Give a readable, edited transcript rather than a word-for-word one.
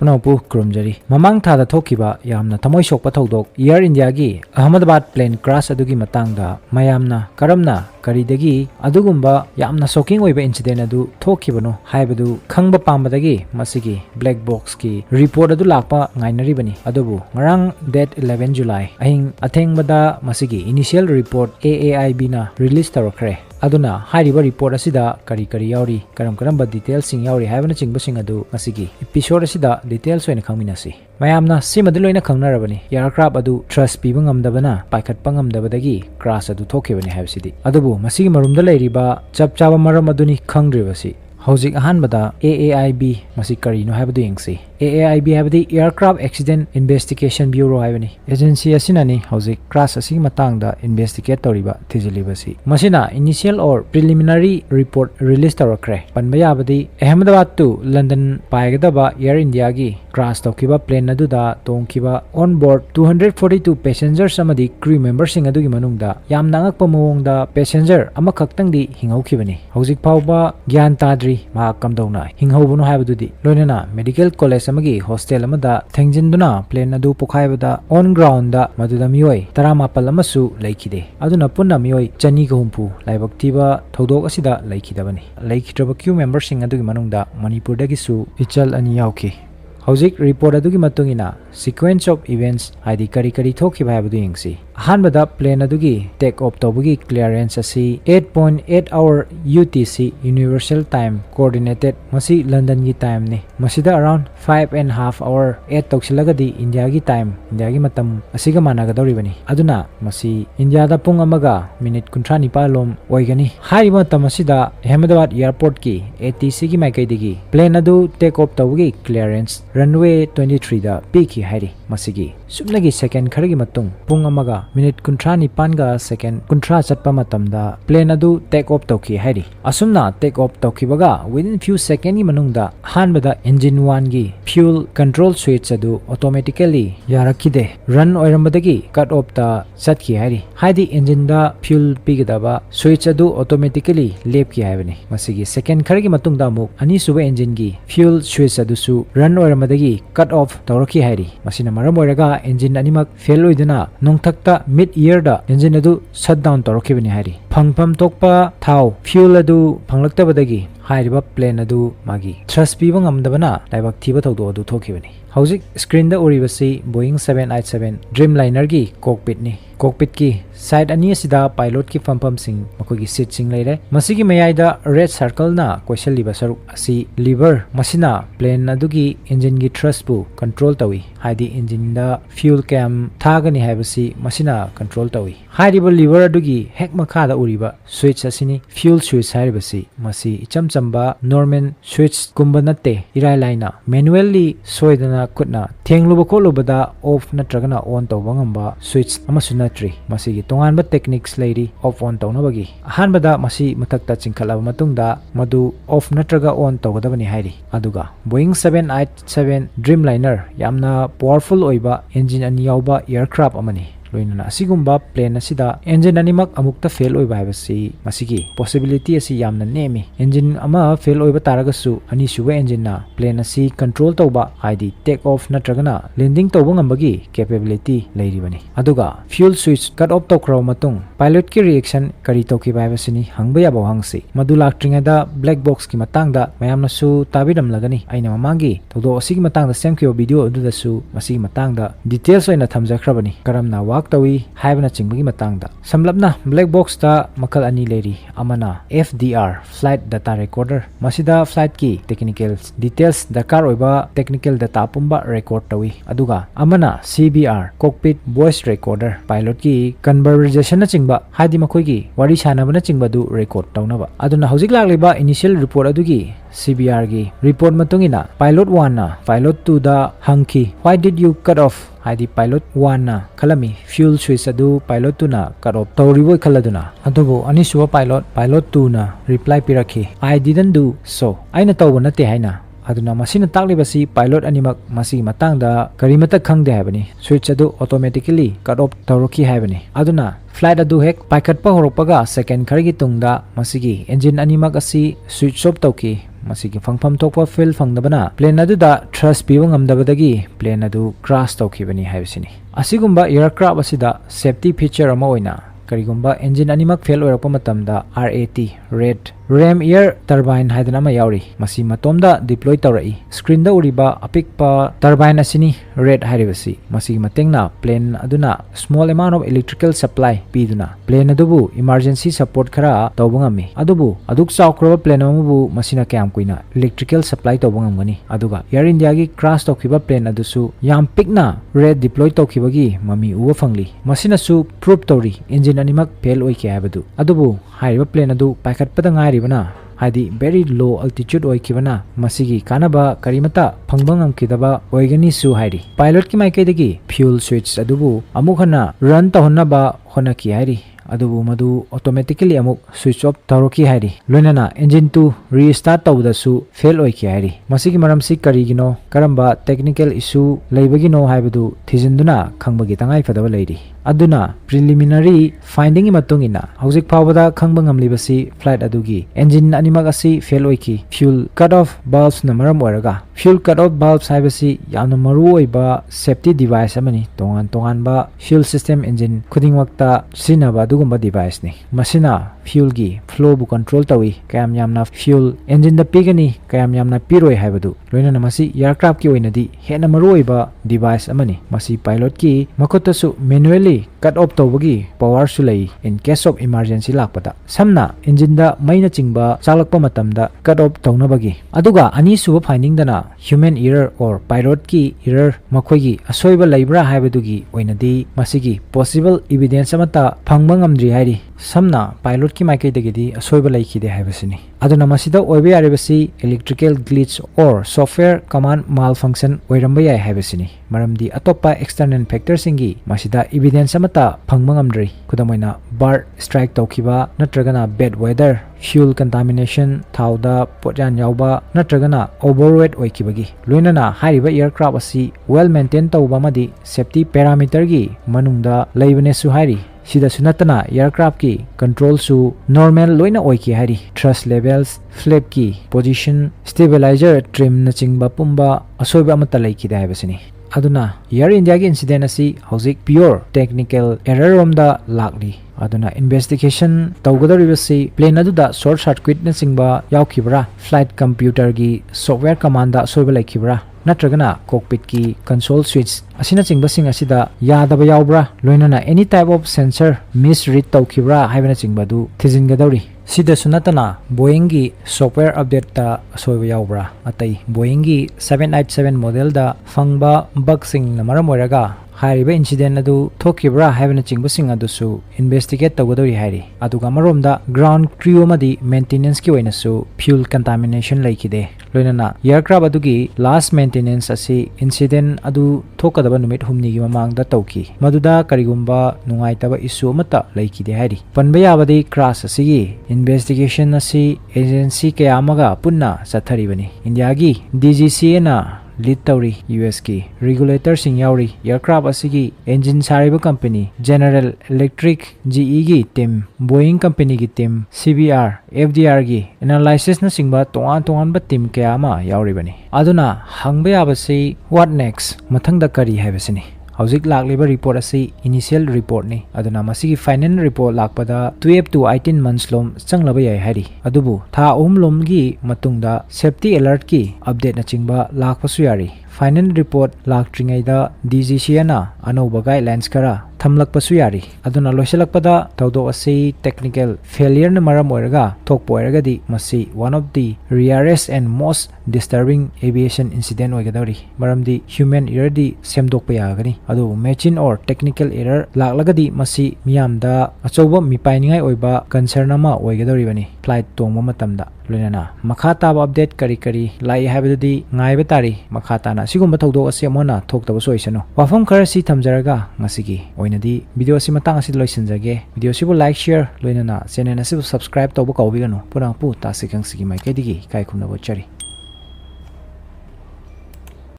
punapu kurumjari mamang thada thokiba yamna thamoi sokpa thodok Air India gi Ahmedabad plane crash adugi matangda mayamna karamna karidagi adugumba yamna shocking oiba incident adu thokibano haibadu khangba pambadagi masigi black box ki report adu lakpa ngainari bani adubu ngarang date 11 July ahing athengbada masigi initial report AAIB na release tarakre aduna hairiba report asida kari yauri karam details sing yauri haibana chingba sing adu masigi episode asida details oina khangminasi mayamna simadiloina khangnarabani aircraft adu trust piba ngamdabana paikhatpa ngamdabadagi crash adu thokibani haibsidi adubu masigi marumda leiriba chapchaba maram aduni khangdribasi Housing Ahanbada AAIB Masi Kari no Habadu Yingsi AAIB Habadi Aircraft Accident Investigation Bureau Habani Agency Asinani Housing Crash Asi Matangda Investigate Toriba Tijilibasi Masina Initial or Preliminary Report Release Tarakre Panbaya Badi Ahmedabad to London Paigadaba Air India Gi Crash Tokiba plane Naduda Tonkiba on board 242 passengers Samadi crew members Sing Adugi Manungda Yamnangak Pamongda passenger Amakaktangdi Hingaukibani Housing Pauba Gyan Tadri ma kamdona hinghobuno haibadudi loinana medical college amagi hostel amada thengjinduna plane adu pokhaibada on ground da maduda mioi 18 amasu laikide aduna punna mioi chani gahumpu laibak tiba thodok asida laikidabani laikitraba crew members sing adugi manungda manipur dagi su ichal ani yauki Housing report adugi matungina sequence of events haidi kari thokiba habadu yingsi ahanbada plane adugi take off tobagi clearance asi 8.8 hour UTC universal time coordinated masi London gi time ni masida around 5.5 hour 8 toksilagadi India gi time India gi matam asiga managadori bani aduna masi India da pung amaga minute 39 lom oigani hariba tamasida Ahmedabad airport ki ATC gi maikaidigi plane adu take off tobagi clearance runway 23 da piki hairi masigi sumnagi second kharagi matung pung amaga minute 39 ga second 30 chatpa matamda plane adu take off toki hairi asumna take off tokibaga within few second gi manungda hanbada engine 1 gi fuel control switch adu automatically yarakide run oirambadagi cut off ta chatki hairi haidi engine da fuel pigidaba switch adu automatically lepki haibani masigi second kharagi matungda muk ani suba engine gi fuel switch adu su run oiramadagi cut off tawraki hairi masina maram oiraga engine animak fail oiduna nongthakta mid year da engine adu shutdown tawrakibani hairi phangpham tokpa thau fuel adu phanglaktabadagi hairiba plane adu magi thrust piba ngamdabana laibak thiba thawdo adu thokibani hauzik screen da uribasi Boeing 787 Dreamliner gi cockpit ni cockpit ki side ani asida pilot ki fampham sing makogi seat sing leire masigi mayai da red circle na question liba saruk asi lever masina plane adugi engine gi thrust bu control tawi haidi engine da fuel cam thagani haibasi masina control tawi hairiba lever adugi hek makha da uriba switch asini fuel switch haibasi masi icham chamba normal switch kumba natte irai laina manually soidana kutna thengluba kolubada off natragana on tawba ngamba switch amasuna tree masigi tonganba techniques leiri off on tawnabagi ahanbada masi mathakta chingkhalaba matungda madu off natraga on tawgadabani hairi aduga Boeing 787 Dreamliner yamna powerful oiba engine ani yauba aircraft amani loinana asigumba plane asida engine animak amukta fail oiba haibasi masigi possibility asi yamna nemi engine ama fail oiba taragasu ani suba engine na plane asi control tawba haidi take off natragana landing tawba ngambagi capability leiribani aduga fuel switch cut off tawkraw matung pilot ki reaction kari tawkiba haibasini hangba yabo hangsi madu laktringada black box ki matangda mayamna su tabiram lagani aina mamangi todo asigi matangda semkiyo video aduda su masigi matangda details oina thamjakhrabani karamna tawi haibana chingbagi matangda samlapna black box ta makal ani leri amana FDR flight data recorder masida flight ki technical details dakar oiba technical data pumba record tawi aduga amana CBR cockpit voice recorder pilot ki conversation na chingba haidi makoi gi wari sanabana chingba du record tawnaba aduna hojik lagliba initial report adugi CBR gi report matungina pilot 1 na pilot 2 da hangki why did you cut off haidi pilot 1 na khalami fuel switch adu pilot 2 na cut off tawribo khaladuna adubo ani suwa pilot 2 na reply pirakhi I didn't do so aina tawba nate haina aduna masina taklibasi pilot animak masi matangda karimata khangde haibani switch adu automatically cut off tawroki haibani aduna flight adu hek paikhatpa horoppaga second khargi tungda masigi engine animak asi switch off tawki masigi fangpham thokpa feel fangdabana plane aduda thrust piwa ngamdabadagi plane adu crash tawkhibani haibsini asigumba aircraft asida safety feature ama oina karigumba engine animak fail oirakpa matamda RAT red ram air turbine haidana ma yauri masi matomda deploy tawrai screen da uriba apikpa turbine asini red hairibasi masi matengna plane aduna small amount of electrical supply piduna plane adubu emergency support khara tawbungami adubu aduk chawkroba plane amubu masina kyam kuina electrical supply tawbungami aduga air india gi crash tawkhiba plane adusu yam pikna red deploy tawkhibagi mami uwa fangli masina su proof tawri engine animak fail oike habadu adubu hairiba plane adu paikhatpada ngairibana hadi very low altitude oikibana masigi kanaba karimata phangbangam kidaba oigani su hairi pilot ki maikaidagi fuel switch adubu amukhana run tahonnaba honaki hairi adubu madu automatically amuk switch off tawroki hairi loinana engine to restart tawdasu fail oiki hairi masigi maramsi karigino karamba technical issue leibagino haibadu thijinduna khangbagi tangai fadaba leiri aduna preliminary finding matungina hojik phawada khangbangam libasi flight adugi engine animak asi fail oiki fuel cut off valves na maram oraga fuel cut off valves haibasi yamna maru oiba safety device amani tongan ba fuel system engine khudingwakta sinaba adugumba device ni masina fuel gi flow bu control tawi kayam yamna fuel engine da pigani kayam yamna piroi haibadu loina namasi aircraft ki oinadi hena maru oiba device amani masi pilot ki makotasu manually cut off tawbagi power su lei in case of emergency lakpada samna engine da maina chingba chalakpa matamda cut off tawnabagi aduga ani suba finding dana human error or pilot ki error makhoigi asoiba leibra haibadugi oinadi masigi possible evidence amata phangba ngamdri hairi samna pilot ki maikaidagidi asoiba leikide haibasini aduna masida oibe yaribasi electrical glitch or software command malfunction oiramba yai haibasini maramdi atopa external factor singi masida evidence amata phangba ngamdri kudamoina bird strike tawkhiba natragana bad weather fuel contamination thauda potjan yauba natragana overweight oikibagi loinana hairiba aircraft asi well maintained tawba madi safety parameter gi manungda leibane su hairi sida sunatana aircraft ki control su normal loina oiki hairi thrust levels flap ki position stabilizer trim na chingba pumba asoiba amata leikida haibasini aduna air india gi incident asi hojik pure technical error romda lakli aduna investigation tawgadoribasi plane aduda short circuit na chingba yaukibra flight computer gi software command da soiba leikibra natragana cockpit ki console switch asina chingba sing asida yadaba yaubra loinana any type of sensor misread tawkhibra haibana chingba du thijingadori sida sunatana boeing gi software update ta soiba yaubra atai boeing gi 787 model da fangba bug sing na maram oiraga hairiba incident adu thokibra haibana chingba sing adu su investigate tawgadori hairi aduga maromda ground crew amadi maintenance ki oina su fuel contamination laikide loinana aircraft adugi last maintenance asi incident adu thokadaba numit humni gi mamangda tawki maduda karigumba nungaitaba issue amata laikide hairi panba yabadi crash asigi investigation asi agency kayamaga punna satharibani india gi DGCA na lead tawri US ki regulator sing yauri aircraft asigi engine sariba company General Electric GE gi team Boeing company gi team CBR FDR gi analysis na singba tongan ba team kaya ma yauri bani aduna hangba yabasi what next mathangda kari haibasini hojik lakliba report asi initial report ni aduna masigi final report lakpada 12 to 18 months lom changlaba yai hari adubu tha lom gi matungda safety alert ki update na chingba lakpasu yari final report laktringai da DGCA na anoba guidelines kara thamlakpasu yari aduna loisalakpada tawdo asi technical failure na maram oiraga thokpo oiragadi masi one of the rarest and most disturbing aviation incident oigadori maramdi human error di semdokpa yagani adu machine or technical error laklagadi masi miyamda achoba mipainingai oiba concern ama oigadori bani flight tongma matamda loinana makha taba update kari lai habadudi ngaiba tari makha tana sigumba thawdo asi amona thoktaba soisano wafam khara si thamjaraga ngasigi oinadi video si matang asi loisinjage video sibu like share loinana channel asibu subscribe tawba kawbigano purang pu tasikang sigi mai kedigi kai khumna bochari